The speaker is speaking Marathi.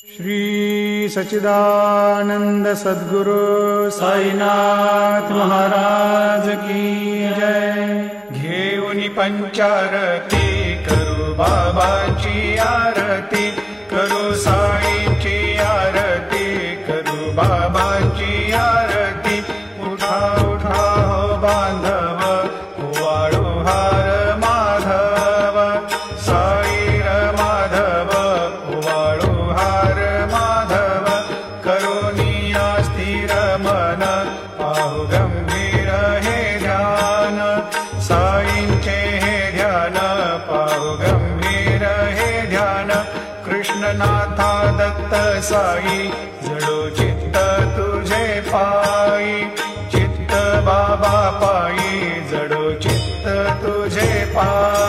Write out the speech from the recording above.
श्री सच्चिदानंद सद्गुरु साईनाथ महाराज की जय। घेऊनी पंचारती करू बाबांची आरती, करू साईंची आरती, करू बाबांची आरती। उठा उठा हो बांधव, वाळू हार माधव, साईर माधव, वाळू हार माधव। करुणिया स्थिर मन, पाहु गंभीर हे ध्यान, साईंचे हे ध्यान, पाहु गंभीर हे ध्यान। कृष्णनाथा दत्त साई, जडो चित्त तुझे पायी, चित्त बाबा पायी, जडो चित्त तुझे पायी।